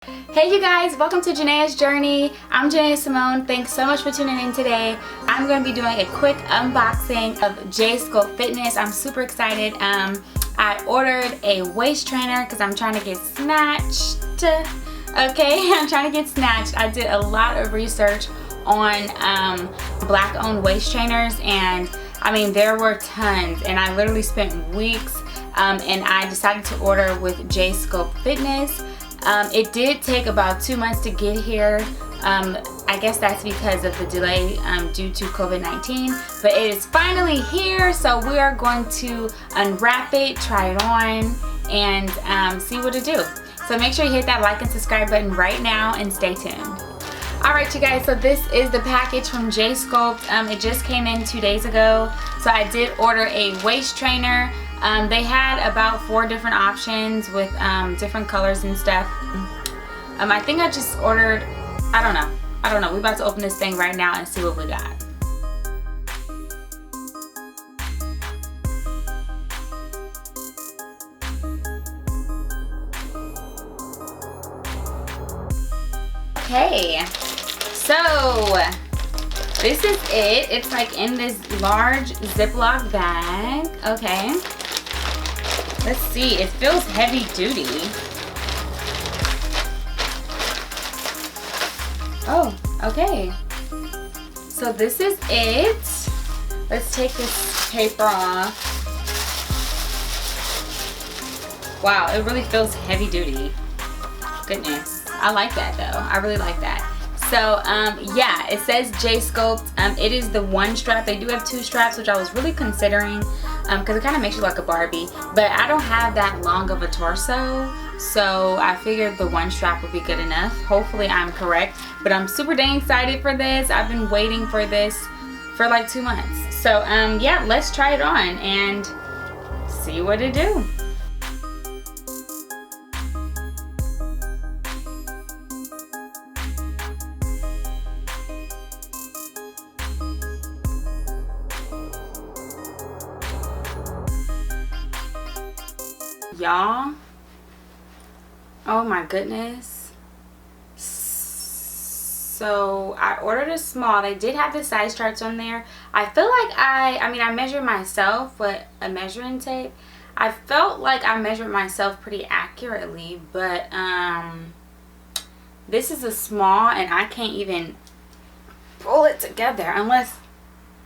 Hey you guys, welcome to Janeah's Journey. I'm Janeah Simone. Thanks so much for tuning in today. I'm going to be doing a quick unboxing of J Sculpt Fitness. I'm super excited. I ordered a waist trainer because I'm trying to get snatched. Okay, I'm trying to get snatched. I did a lot of research on black owned waist trainers, and I mean there were tons, and I literally spent weeks and I decided to order with J Sculpt Fitness. It did take about 2 months to get here. I guess that's because of the delay due to COVID-19, but it is finally here, so we are going to unwrap it, try it on, and see what it do. So make sure you hit that like and subscribe button right now and stay tuned. Alright you guys, so this is the package from J Sculpt. It just came in 2 days ago. So I did order a waist trainer. They had about 4 different options with different colors and stuff. I think I just ordered, I don't know. We're about to open this thing right now and see what we got. Okay, so this is it. It's like in this large Ziploc bag. Okay, let's see. It feels heavy duty. Oh, okay. So this is it. Let's take this paper off. Wow, it really feels heavy duty. Goodness. I like that though. I really like that. So yeah, it says J Sculpt. It is the one strap. They do have 2 straps, which I was really considering because it kind of makes you like a Barbie. But I don't have that long of a torso, so I figured the one strap would be good enough. Hopefully I'm correct, but I'm super dang excited for this. I've been waiting for this for like 2 months. So yeah, let's try it on and see what it do. Y'all, oh my goodness. So I ordered a small. They did have the size charts on there. I feel like I mean I measured myself with a measuring tape. I felt like I measured myself pretty accurately, but this is a small and I can't even pull it together unless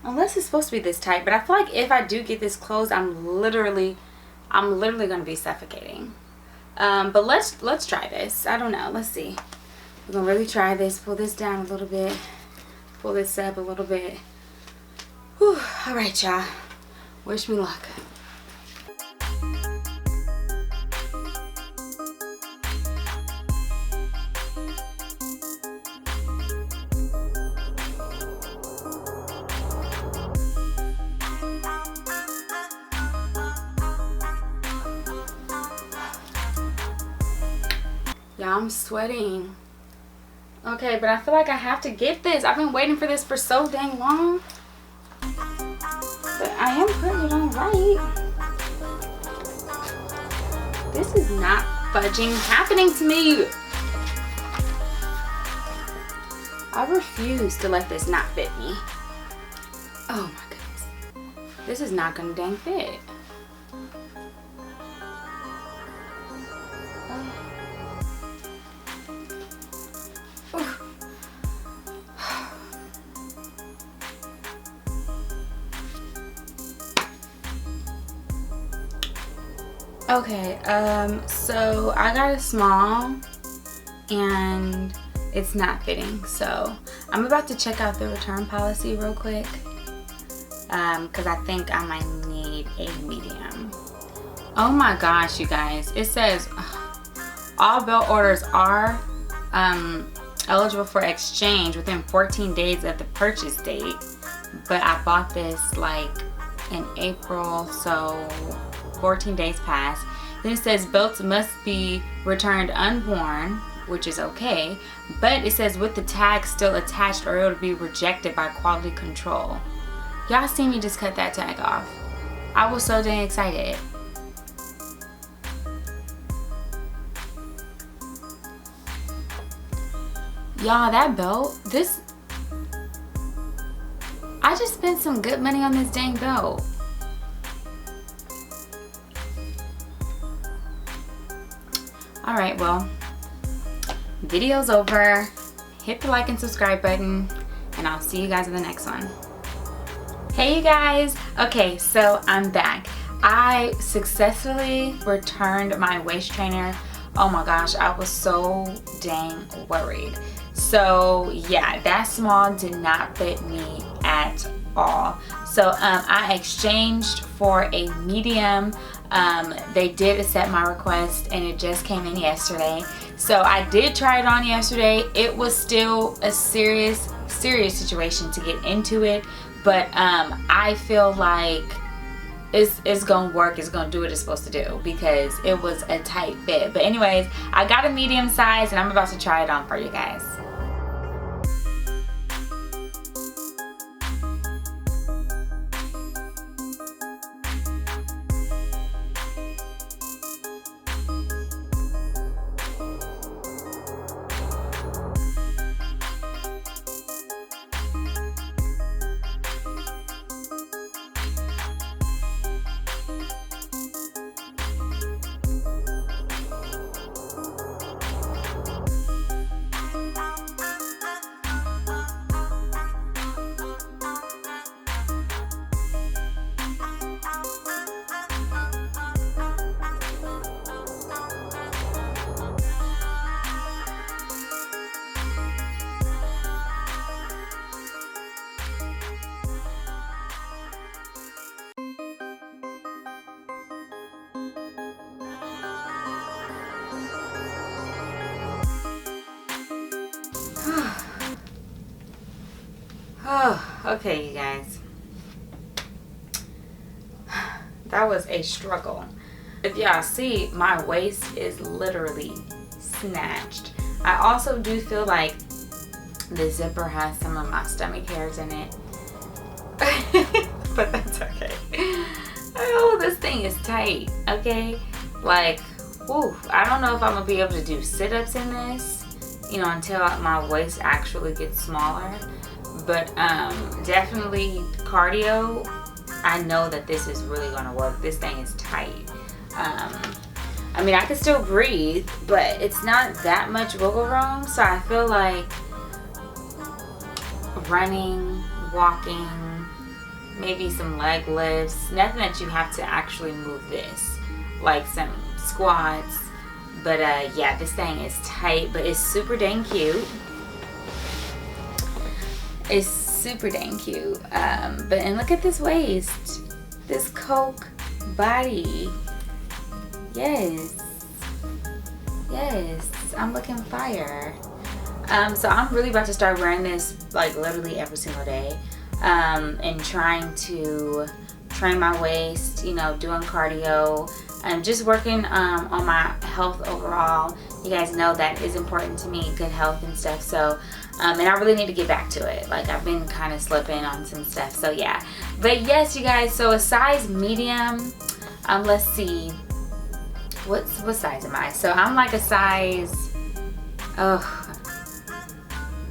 it's supposed to be this tight. But I feel like if I do get this closed, I'm literally gonna be suffocating. But let's try this. I don't know. Let's see. We're gonna really try this. Pull this down a little bit. Pull this up a little bit. Whew. All right, y'all. Wish me luck. Yeah, I'm sweating. Okay, but I feel like I have to get this. I've been waiting for this for so dang long. But I am putting it on right. This is not fudging happening to me. I refuse to let this not fit me. Oh my goodness. This is not gonna dang fit. Okay, so I got a small and it's not fitting, so I'm about to check out the return policy real quick because I think I might need a medium. Oh my gosh, you guys, it says all belt orders are eligible for exchange within 14 days of the purchase date, but I bought this like in April, so 14 days pass. Then it says belts must be returned unworn, which is okay, but it says with the tag still attached or it'll be rejected by quality control. Y'all see me just cut that tag off. I was so dang excited. Y'all, that belt, I just spent some good money on this dang belt. Alright, well, video's over. Hit the like and subscribe button, and I'll see you guys in the next one. Hey you guys! Okay, so I'm back. I successfully returned my waist trainer. Oh my gosh, I was so dang worried. So yeah, that small did not fit me at all. So I exchanged for a medium. They did accept my request, and it just came in yesterday. So I did try it on yesterday. It was still a serious situation to get into it, but I feel like it's gonna work. It's gonna do what it's supposed to do, because it was a tight fit. But anyways, I got a medium size, and I'm about to try it on for you guys. Oh, okay, you guys. That was a struggle. If y'all see, my waist is literally snatched. I also do feel like the zipper has some of my stomach hairs in it. But that's okay. Oh, this thing is tight, okay? Like, whew, I don't know if I'm gonna be able to do sit-ups in this, you know, until my waist actually gets smaller. But definitely cardio, I know that this is really gonna work. This thing is tight. I mean, I can still breathe, but it's not that much wiggle room. So I feel like running, walking, maybe some leg lifts, nothing that you have to actually move this, like some squats. But yeah, this thing is tight, but it's super dang cute. It's super dang cute. And look at this waist, this Coke body. Yes, I'm looking fire. So I'm really about to start wearing this like literally every single day, and trying to train my waist, you know, doing cardio. I'm just working on my health overall. You guys know that is important to me, good health and stuff. So and I really need to get back to it. Like, I've been kind of slipping on some stuff, so yeah. But yes, you guys, so a size medium. Let's see, what size am I? So I'm like a size, I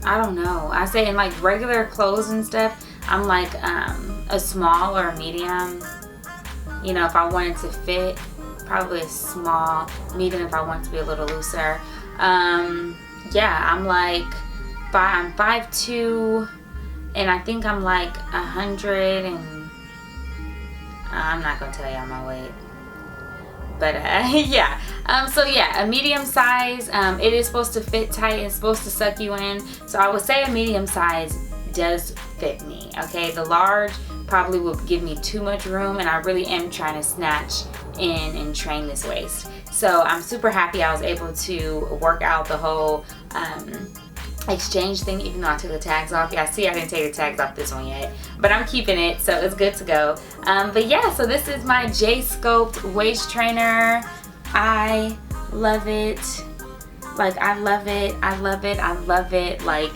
don't know. I say in like regular clothes and stuff, I'm like a small or a medium. You know, if I wanted to fit, probably a small, medium if I want to be a little looser. Yeah, I'm 5'2", and I think I'm like 100 and I'm not gonna tell y'all my weight, but yeah. So yeah, a medium size. It is supposed to fit tight. It's supposed to suck you in. So I would say a medium size does fit me. Okay, the large probably will give me too much room, and I really am trying to snatch in and train this waist. So I'm super happy I was able to work out the whole exchange thing, even though I took the tags off. Yeah, see, I didn't take the tags off this one yet, but I'm keeping it, so it's good to go. But yeah, so this is my J Sculpt waist trainer. I love it. Like, I love it. I love it. I love it. Like,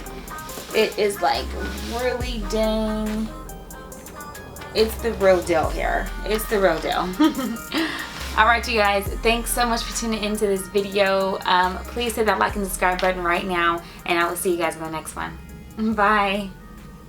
it is like really dang. It's the real deal here. It's the real deal. Alright, you guys, thanks so much for tuning into this video. Please hit that like and subscribe button right now, and I will see you guys in the next one. Bye.